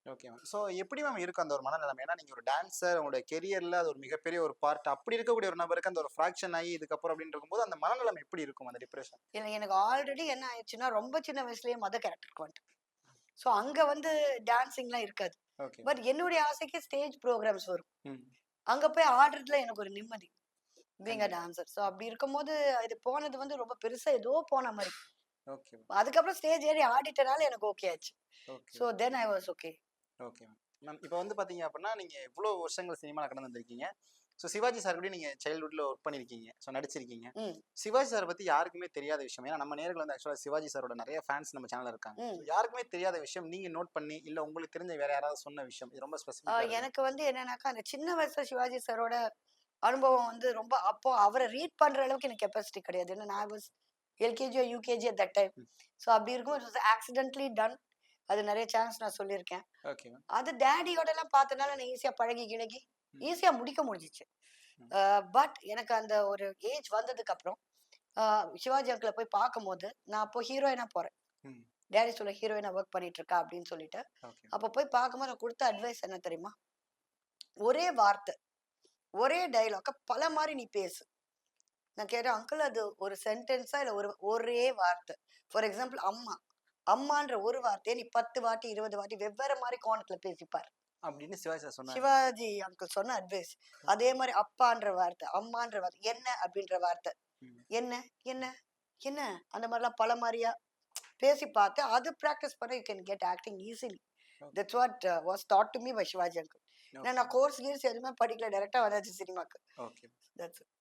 Okay ma'am. So எப்படி ma'am இருக்கு அந்த ஒரு மனநிலைமை? ஏன்னா நீங்க ஒரு டான்ஸர், உங்களுடைய கெரியர்ல அது ஒரு மிகப்பெரிய ஒரு பார்ட். அப்படி இருக்கக்கூடிய ஒரு நபருக்கு அந்த ஒரு ஃப்ராக்ஷன் ஆகி இதுக்கப்புறம் அப்படின்னு இருக்கும்போது, அந்த மனநிலைமை எப்படி இருக்கும் அந்த டிப்ரஷன்? எனக்கு ஆல்ரெடி என்ன ஆயிடுச்சுன்னா, ரொம்ப சின்ன வயசுலயே கேரக்டருக்கு வந்துட்டேன். ஸோ அங்க டான்சிங்லாம் இருக்காது. ஓகே. பட் என்னுடைய ஆசைக்கு ஸ்டேஜ் ப்ரோகிராம்ஸ் வரும். ம். அங்க போய் ஆடுறதுல எனக்கு ஒரு நிம்மதி. பீயிங் அ கண்டிப்பா. டான்சர். ஸோ அப்படி இருக்கும்போது, இது போனது ரொம்ப பெருசா ஏதோ போன மாரி. Okay ma'am. அதுக்கப்புறம் ஸ்டேஜ் ஏறி ஆடிட்டனால எனக்கு ஓகே ஆச்சு. Okay. So then I was okay. Okay ma'am. Ma'am இப்ப வந்து பார்த்தீங்க அப்படின்னா, நீங்க இவ்ளோ வருஷங்கள் சினிமால கடந்து வந்திருக்கீங்க. ஸோ சிவாஜி சார் கூடயும் நீங்க சைல்ட்ஹுட்ல ஒர்க் பண்ணியிருக்கீங்க. ஸோ நடிச்சிருக்கீங்க. ம், சிவாஜி சார பத்தி யாருக்குமே தெரியாத விஷயம். ஏன்னா நம்ம நேயர்கள் வந்து ஆக்சுவலா சிவாஜி சாரோட நெறைய ஃபேன்ஸ் நம்ம சேனல்ல இருக்காங்க. ஸோ ம். யாருக்குமே தெரியாத விஷயம் நீங்க நோட் பண்ணி, இல்ல உங்களுக்கு தெரிஞ்ச வேற யாராவது சொன்ன விஷயம். இது ரொம்ப ஸ்பெசிஃபிக்கா இருக்கும். எனக்கு என்னன்னாக்கா, அந்த சின்ன வயசுல சிவாஜி சாரோட அனுபவம் ரொம்ப அப்போ அவர ரீட் பண்ற அளவுக்கு எனக்கு கெப்பாசிட்டி கிடையாது. ஏன்னா நான் was LKG UKG at that time. ம். ஸோ அப்படி இருக்கும் இட் வாஸ் ஆக்சிடென்ட்லி டன். அது நெறைய சான்ஸ் நான் சொல்லியிருக்கேன். Okay ma'am. அது டாடியோடலாம் பார்த்தனால நான் ஈஸியா பழகி கிழகி ம். ஈஸியா முடிக்க முடிஞ்சுச்சு. ம். பட் எனக்கு அந்த ஒரு ஏஜ் வந்ததுக்கு அப்புறம் அ சிவாஜி அங்கிள போய் பார்க்கும்போது, நான் அப்போ ஹீரோயினா போறேன். ம். டாடி சொல்ல ஹீரோயினா வொர்க் பண்ணிட்டு இருக்கா அப்படின்னு சொல்லிட்டு. ஓகே. அப்ப போய் பார்க்கும்போது நான் குடுத்த அட்வைஸ் என்ன தெரியுமா? ஒரே வார்த்தை, ஒரே டயலாக்க பல மாரி நீ பேசு. நான் கேட்டேன், அங்கிள் அது ஒரு சென்டென்ஸா இல்ல ஒரே வார்த்தை. ஃபார் எக்ஸாம்பிள் அம்மா. அம்மான்ற ஒரு வார்த்தைய நீ 10 வாட்டி, 20 வாட்டி வெவ்வேற மாரி கோணத்துல பேசிப் பாரு. அப்படின்னு சிவாஜி சார் சொன்னாரு. சிவாஜி அங்கிள் சொன்ன அட்வைஸ். அதே ஓகே. மாரி அப்பான்ற வார்த்தை, அம்மான்ற வார்த்தை, என்ன அப்படின்ற வார்த்தை. ம். என்ன? என்ன? என்ன? அந்த மாரிலாம் பல மாரியா பேசி பார்த்து, அது பிராக்டிஸ் பண்ணா you can get acting easily. That's okay. What was taught to me by Shivaji uncle. ஏன்னா ஓகே. நான் கோர்ஸ் கீர்ஸ் எதுவுமே படிக்கல. டைரக்ட்டா வந்தாச்சு சினிமாக்கு. ஓகே. That's it.